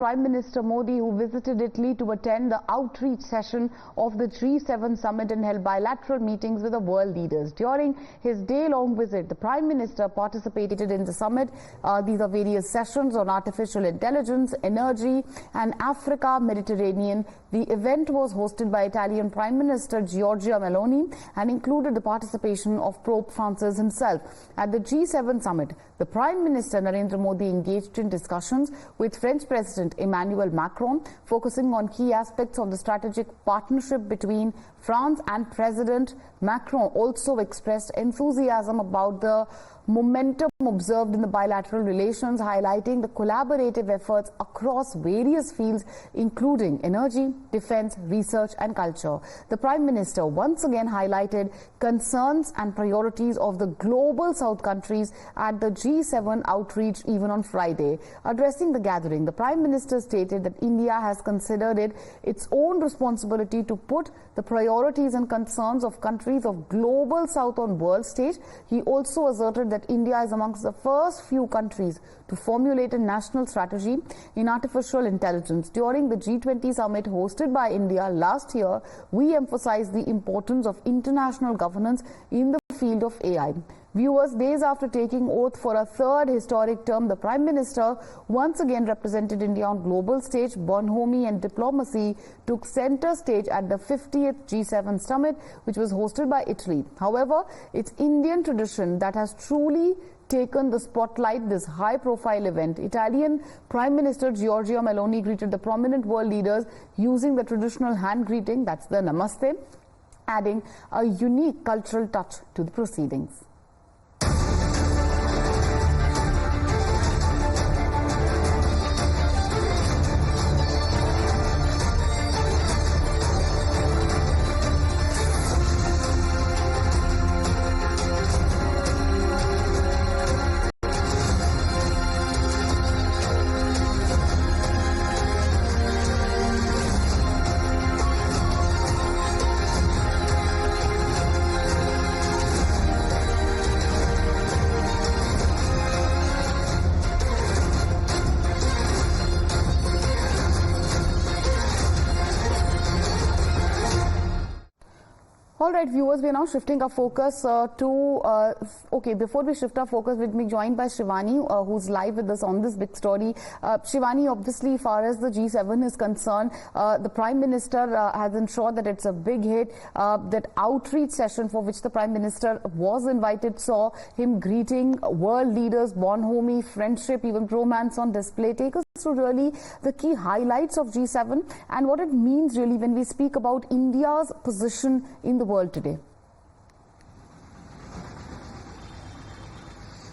Prime Minister Modi, who visited Italy to attend the outreach session of the G7 summit and held bilateral meetings with the world leaders. During his day-long visit, the Prime Minister participated in the summit. These are various sessions on artificial intelligence, energy and Africa, Mediterranean. The event was hosted by Italian Prime Minister Giorgia Meloni and included the participation of Pope Francis himself. At the G7 summit, the Prime Minister Narendra Modi engaged in discussions with French President Emmanuel Macron, focusing on key aspects of the strategic partnership between France, and President Macron also expressed enthusiasm about the momentum observed in the bilateral relations, highlighting the collaborative efforts across various fields, including energy, defense, research and culture. The Prime Minister once again highlighted concerns and priorities of the global South countries at the G7 outreach even on Friday. Addressing the gathering, the Prime Minister stated that India has considered it its own responsibility to put the priorities and concerns of countries of global South on world stage. He also asserted that India is amongst the first few countries to formulate a national strategy in artificial intelligence. During the G20 summit hosted by India last year, we emphasized the importance of international governance in the field of AI. Viewers, days after taking oath for a third historic term, the Prime Minister once again represented India on global stage. Bonhomie and diplomacy took center stage at the 50th G7 summit, which was hosted by Italy. However, it's Indian tradition that has truly taken the spotlight this high-profile event. Italian Prime Minister Giorgia Meloni greeted the prominent world leaders using the traditional hand greeting, that's the Namaste, adding a unique cultural touch to the proceedings. All right, viewers, we are now shifting our focus before we shift our focus, we'll be joined by Shivani, who's live with us on this big story. Shivani, obviously, far as the G7 is concerned, the Prime Minister has ensured that it's a big hit. That outreach session for which the Prime Minister was invited saw him greeting world leaders, bonhomie, friendship, even romance on display. Take us through really the key highlights of G7 and what it means really when we speak about India's position in the world today.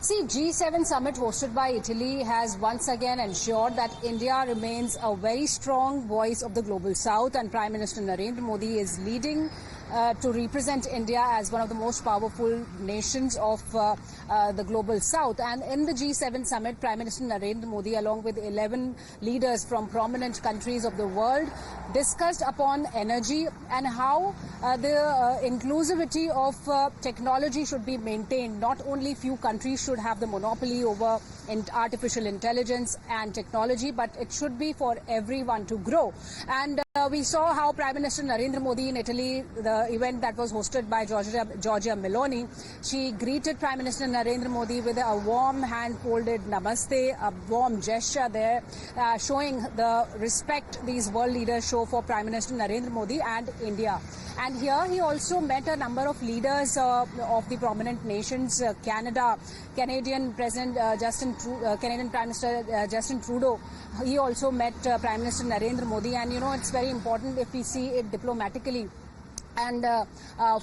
See, G7 summit hosted by Italy has once again ensured that India remains a very strong voice of the global South, and Prime Minister Narendra Modi is leading to represent India as one of the most powerful nations of the global South. And in the G7 summit, Prime Minister Narendra Modi, along with 11 leaders from prominent countries of the world, discussed upon energy and how the inclusivity of technology should be maintained. Not only few countries should have the monopoly over artificial intelligence and technology, but it should be for everyone to grow. And we saw how Prime Minister Narendra Modi in Italy, the event that was hosted by Giorgia Meloni, she greeted Prime Minister Narendra Modi with a warm hand-folded namaste, a warm gesture there, showing the respect these world leaders show for Prime Minister Narendra Modi and India. And here he also met a number of leaders of the prominent nations, Canadian Prime Minister Justin Trudeau. He also met Prime Minister Narendra Modi, and you know, it's very important if we see it diplomatically. And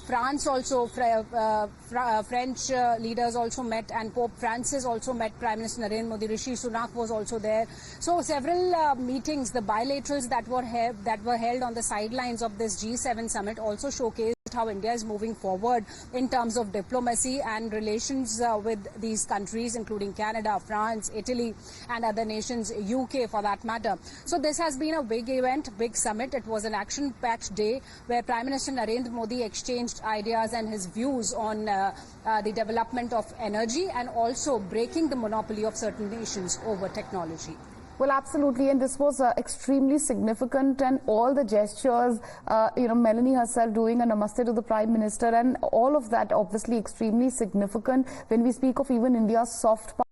France also, French leaders also met, and Pope Francis also met Prime Minister Narendra Modi. Rishi Sunak was also there. So several meetings, the bilaterals that were held on the sidelines of this G7 summit also showcased how India is moving forward in terms of diplomacy and relations with these countries, including Canada, France, Italy, and other nations, UK for that matter. So this has been a big event, big summit. It was an action-packed day where Prime Minister Narendra Modi exchanged ideas and his views on the development of energy and also breaking the monopoly of certain nations over technology. Well, absolutely, and this was extremely significant, and all the gestures, Melanie herself doing a namaste to the Prime Minister, and all of that obviously extremely significant when we speak of even India's soft power.